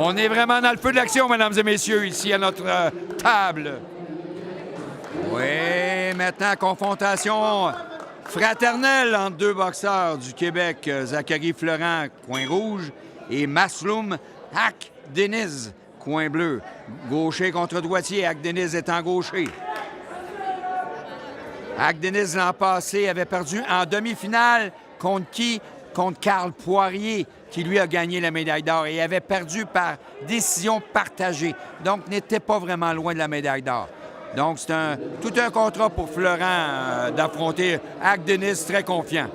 On est vraiment dans le feu de l'action, mesdames et messieurs, ici à notre table. Oui, maintenant, confrontation fraternelle entre deux boxeurs du Québec, Zachary Florent, coin rouge, et Masloum Akdeniz, coin bleu. Gaucher contre droitier, Akdeniz étant gaucher. Akdeniz, l'an passé, avait perdu en demi-finale contre qui? Contre Carl Poirier, qui lui a gagné la médaille d'or et avait perdu par décision partagée. Donc, n'était pas vraiment loin de la médaille d'or. Donc, c'est tout un contrat pour Florent d'affronter Akdeniz, très confiant.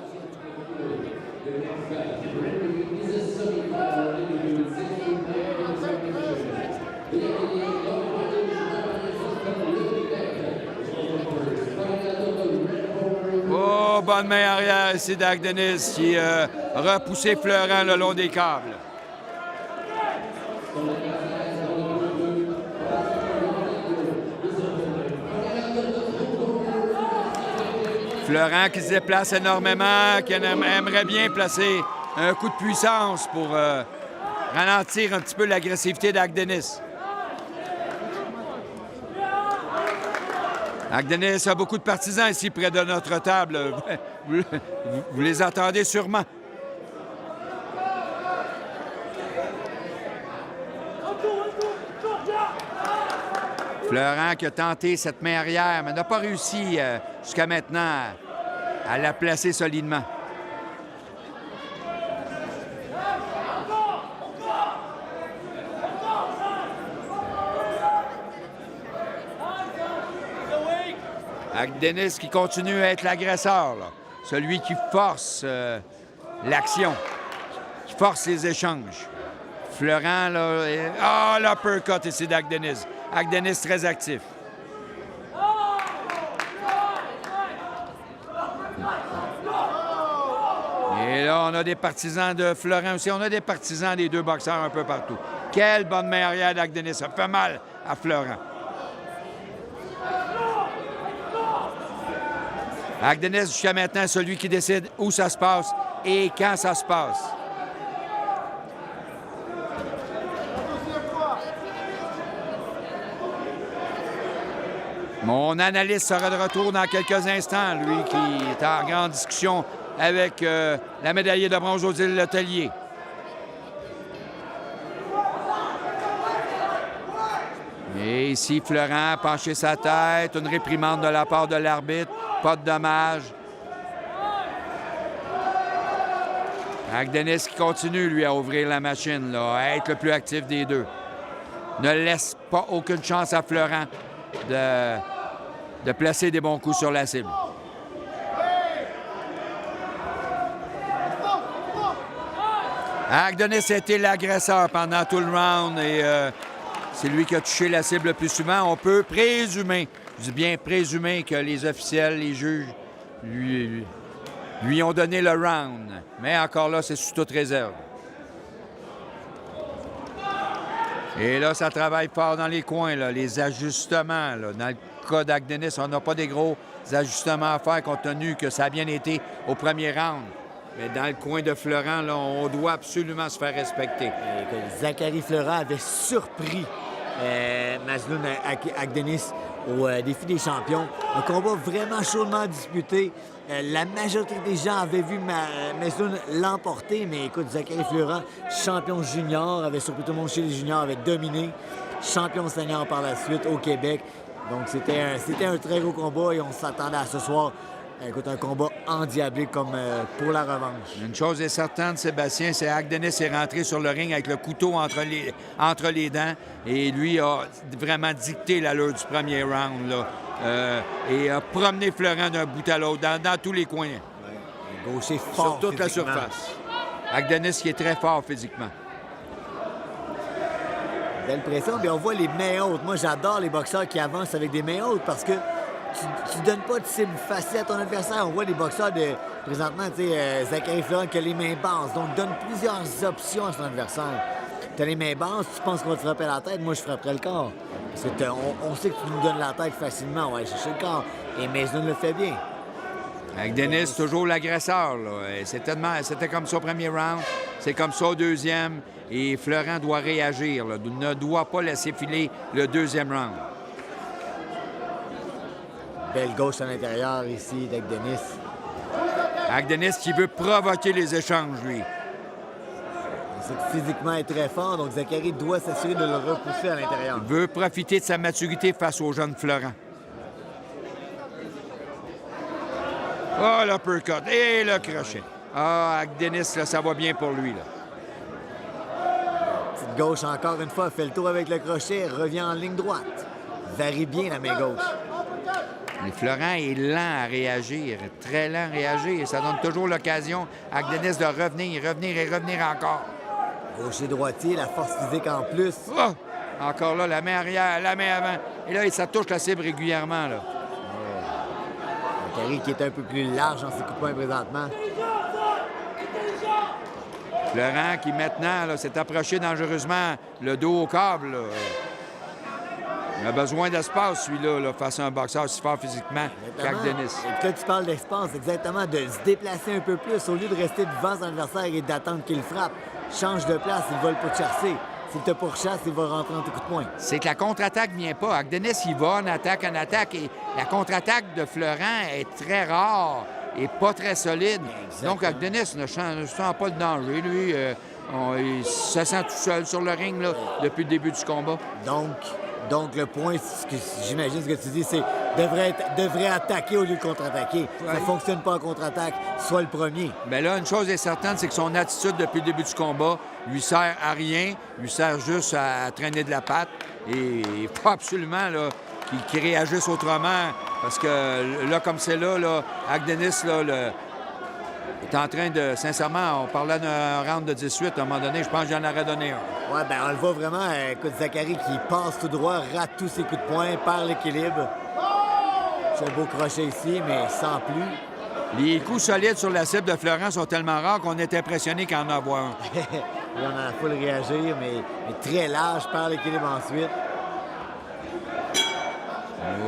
Oh, bonne main arrière ici d'Akdeniz qui a repoussé Florent le long des câbles. Florent qui se déplace énormément, qui aimerait bien placer un coup de puissance pour ralentir un petit peu l'agressivité d'Akdeniz. Akdeniz a beaucoup de partisans ici près de notre table. Vous les entendez sûrement. Florent qui a tenté cette main arrière, mais n'a pas réussi jusqu'à maintenant à la placer solidement. Akdeniz qui continue à être l'agresseur, celui qui force l'action, qui force les échanges. Florent, là, ah, l'uppercut ici d'Akdeniz. Akdeniz très actif. Et là, on a des partisans de Florent aussi. On a des partisans des deux boxeurs un peu partout. Quelle bonne main arrière d'Akdeniz. Ça fait mal à Florent. Akdeniz, jusqu'à maintenant, celui qui décide où ça se passe et quand ça se passe. Mon analyste sera de retour dans quelques instants, lui qui est en grande discussion avec la médaillée de bronze Odile Letellier. Et ici, Florent a penché sa tête, une réprimande de la part de l'arbitre, pas de dommage. Akdeniz qui continue, lui, à ouvrir la machine, là, à être le plus actif des deux. Ne laisse pas aucune chance à Florent de placer des bons coups sur la cible. Akdeniz a été l'agresseur pendant tout le round et c'est lui qui a touché la cible le plus souvent. On peut présumer, je dis bien présumer, que les officiels, les juges, lui ont donné le round. Mais encore là, c'est sous toute réserve. Et là, ça travaille fort dans les coins, là, les ajustements. Là. Dans le cas d'Akdeniz, on n'a pas des gros ajustements à faire compte tenu que ça a bien été au premier round. Mais dans le coin de Florent, là, on doit absolument se faire respecter. Zachary Florent avait surpris Masloum Akdeniz au défi des champions. Un combat vraiment chaudement disputé. La majorité des gens avaient vu Masloum l'emporter, mais écoute, Zachary Florent, champion junior, avait surpris tout le monde chez les juniors, avait dominé. Champion senior par la suite au Québec. Donc c'était un très gros combat et on s'attendait à ce soir. Écoute, un combat endiablé comme pour la revanche. Une chose est certaine, Sébastien, c'est Akdeniz est rentré sur le ring avec le couteau entre les dents et lui a vraiment dicté l'allure du premier round là, et a promené Florent d'un bout à l'autre, dans tous les coins. Ouais. Gaucher fort sur toute la surface. Akdeniz qui est très fort physiquement. Belle pression, mais on voit les mains hautes. Moi, j'adore les boxeurs qui avancent avec des mains hautes parce que tu donnes pas de cible facile à ton adversaire. On voit les boxeurs présentement, tu sais, Zachary Florent qui a les mains basses. Donc, donne plusieurs options à son adversaire. Tu as les mains basses, tu penses qu'on va te frapper la tête, moi, je frapperai le corps. Parce que on sait que tu nous donnes la tête facilement, on va aller chercher le corps. Et Masloum le fait bien. Akdeniz, toujours l'agresseur. C'était comme ça au premier round. C'est comme ça au deuxième. Et Florent doit réagir, là, ne doit pas laisser filer le deuxième round. Belle gauche à l'intérieur ici d'Agdenis. Agdenis qui veut provoquer les échanges, lui. Physiquement est très fort, donc Zachary doit s'assurer de le repousser à l'intérieur. Il veut profiter de sa maturité face au jeune Florent. Oh, l'uppercut et le crochet. Ah, Agdenis, là, ça va bien pour lui, là. Petite gauche encore une fois, fait le tour avec le crochet, revient en ligne droite. Varie bien la main gauche. Mais Florent est lent à réagir, très lent à réagir. Ça donne toujours l'occasion à Agdenis de revenir et revenir encore. Gaucher droitier, la force physique en plus. Oh! Encore là, la main arrière, la main avant. Et là, ça touche la cible régulièrement, là. Zachary qui est un peu plus large dans ses coups de poing présentement. Florent qui maintenant là, s'est approché dangereusement le dos au câble. Là. Il a besoin d'espace, celui-là, là, face à un boxeur aussi fort physiquement qu'Agdenis. Et là, tu parles d'espace, exactement, de se déplacer un peu plus au lieu de rester devant son adversaire et d'attendre qu'il frappe. Change de place, il va le pourchasser. S'il te pourchasse, il va rentrer dans tes coups de poing. C'est que la contre-attaque ne vient pas. Agdenis, il va en attaque. Et la contre-attaque de Florent est très rare et pas très solide. Exactement. Donc, Agdenis ne sent pas le danger. Lui, il se sent tout seul sur le ring là, depuis le début du combat. Donc le point, j'imagine ce que tu dis, c'est devrait attaquer au lieu de contre-attaquer. Ça ne fonctionne pas en contre-attaque, soit le premier. Bien là, une chose est certaine, c'est que son attitude depuis le début du combat lui sert à rien, lui sert juste à traîner de la patte. Et il faut absolument là, qu'il réagisse autrement. Parce que là, comme c'est là, Agdenis là, est en train de... Sincèrement, on parlait d'un round de 18. À un moment donné, je pense que j'en aurais donné un. Ouais, ben on le voit vraiment. Écoute, Zachary qui passe tout droit, rate tous ses coups de poing, perd l'équilibre. C'est un beau crochet ici, mais sans plus. Les coups solides sur la cible de Florent sont tellement rares qu'on est impressionné qu'en en avoir un. Il en a pas le réagir, mais très large, perd l'équilibre ensuite.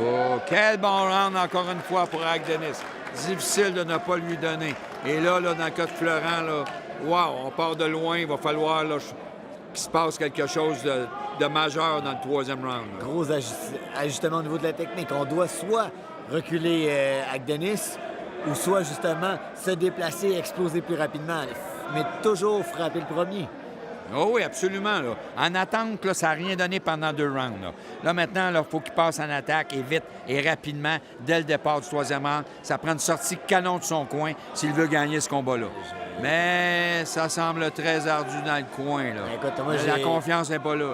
Oh, quel bon round encore une fois pour Agdenis. Difficile de ne pas lui donner. Et là, dans le cas de Florent, là, wow, on part de loin. Il va falloir là, qu'il se passe quelque chose de majeur dans le troisième round. Là. Gros ajustement au niveau de la technique. On doit soit reculer Agdenis ou soit justement se déplacer et exploser plus rapidement. Mais toujours frapper le premier. Oh oui, absolument. Là. En attente, là, ça n'a rien donné pendant 2 rounds. Là maintenant, il faut qu'il passe en attaque et vite et rapidement dès le départ du troisième round. Ça prend une sortie canon de son coin s'il veut gagner ce combat-là. Mais ça semble très ardu dans le coin. Là. Écoute, moi, la confiance n'est pas là.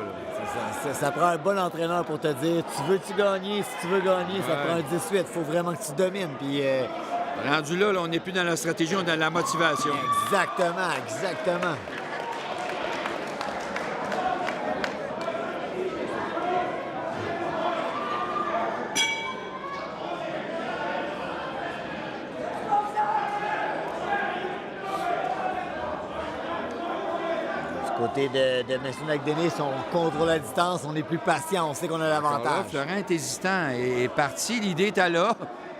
Ça prend un bon entraîneur pour te dire tu veux-tu gagner? Si tu veux gagner, ça prend un 18. Il faut vraiment que tu domines. Puis, rendu là, on n'est plus dans la stratégie, on est dans la motivation. Exactement. Côté de Massoud Agdenis, on contrôle la distance, on est plus patient, on sait qu'on a l'avantage. Florent est hésitant, est parti, l'idée était là,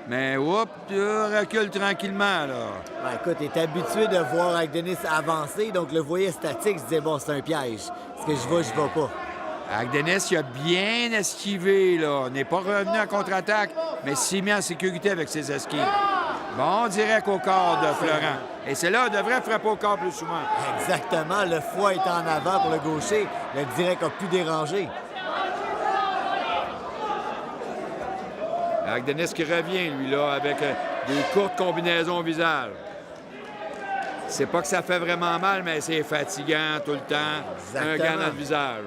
mais hop, recule tranquillement, là. Ben, écoute, il est habitué de voir Agdenis avancer, donc le voyait statique, il se disait, bon, c'est un piège. Est-ce que je vais pas? Agdenis, il a bien esquivé, là. N'est pas revenu en contre-attaque, mais s'est mis en sécurité avec ses esquives. Bon, direct au corps de Florent. Et c'est là, il devrait frapper au corps plus souvent. Exactement. Le foie est en avant pour le gaucher. Le direct a pu déranger. Agdenis qui revient, lui, là, avec des courtes combinaisons au visage. C'est pas que ça fait vraiment mal, mais c'est fatigant tout le temps. Exactement. Un gant dans le visage.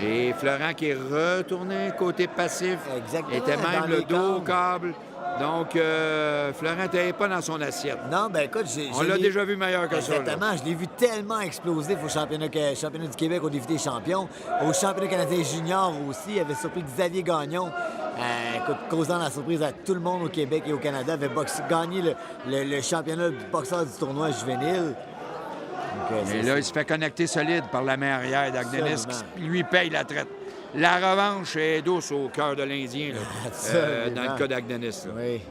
Et Florent qui est retourné côté passif. Exactement. Était même le dos au câble. Donc, Florent n'était pas dans son assiette. Non, ben écoute, on l'a déjà vu meilleur que ça. Exactement. Je l'ai vu tellement explosif au championnat du Québec au défi des champions. Au championnat canadien junior aussi, il avait surpris Xavier Gagnon. Écoute, causant la surprise à tout le monde au Québec et au Canada, avait gagné le championnat de boxeur du tournoi juvénile. Et là, il se fait connecter solide par la main arrière d'Agdenis qui lui paye la traite. la revanche est douce au cœur de l'Indien, là, Absolument. dans le cas d'Agdenis. Là. Oui.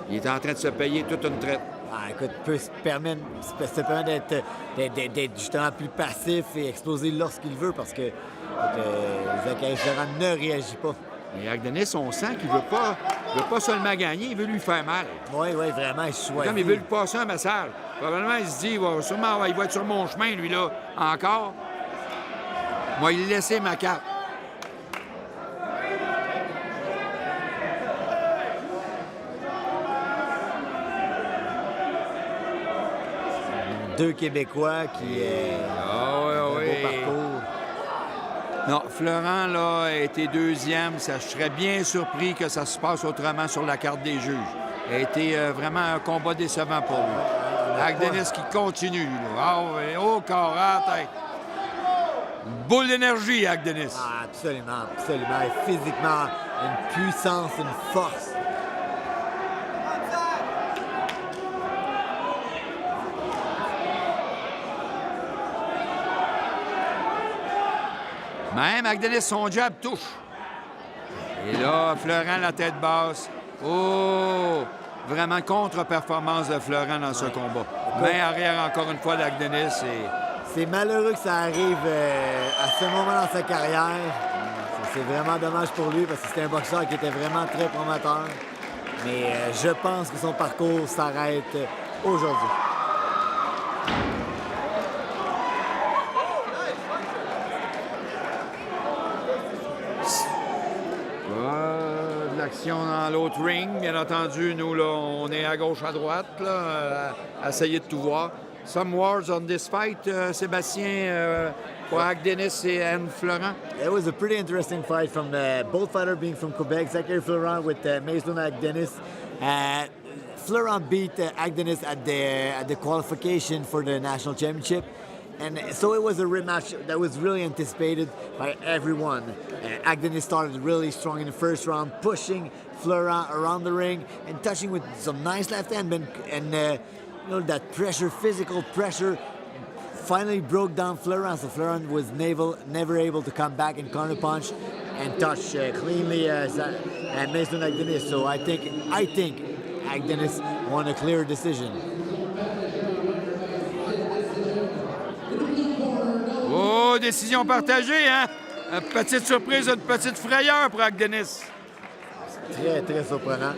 Il est en train de se payer toute une traite. Ah, écoute, peut se permettre d'être justement plus passif et exploser lorsqu'il veut parce que Zachary Florent ne réagit pas. Et Agdenis, on sent qu'il veut pas seulement gagner, il veut lui faire mal. Oui, oui, vraiment, il choisit. Comme il veut lui passer un message. Probablement, il se dit, il va être sur mon chemin, lui, là, encore. Moi, il laisser ma carte. Deux Québécois qui Ah oui, un oui. beau parcours. Non, Florent, là, a été deuxième. Je serais bien surpris que ça se passe autrement sur la carte des juges. A été vraiment un combat décevant pour lui. Agdenis qui continue, là. Ah oui, au corps, à la tête. Une boule d'énergie, Agdenis. Ah, absolument, absolument. Et physiquement, une puissance, une force. Même Agdenis, son jab touche. Et là, Florent, la tête basse. Oh! Vraiment contre-performance de Florent dans ce combat. Main arrière encore une fois d'Agdenis. C'est malheureux que ça arrive à ce moment dans sa carrière. C'est vraiment dommage pour lui parce que c'était un boxeur qui était vraiment très prometteur. Mais je pense que son parcours s'arrête aujourd'hui. De l'action dans l'autre ring, bien entendu. Nous, là, on est à gauche, à droite, là, à essayer de tout voir. Some words on this fight, Sébastien, for Agdenis and Florent. It was a pretty interesting fight from both fighters being from Quebec. Zachary Florent with Mason Agdenis. Florent beat Agdenis at the qualification for the national championship. And so it was a rematch that was really anticipated by everyone. Agdenis started really strong in the first round, pushing Florent around the ring and touching with some nice left hand. And you know, that pressure, physical pressure, finally broke down Florent. So Florent was never able to come back and counter punch and touch cleanly Mason Agdenis. So I think Agdenis won a clear decision. Oh, décision partagée, hein? Une petite surprise, une petite frayeur pour Agdenis. Très, très surprenant.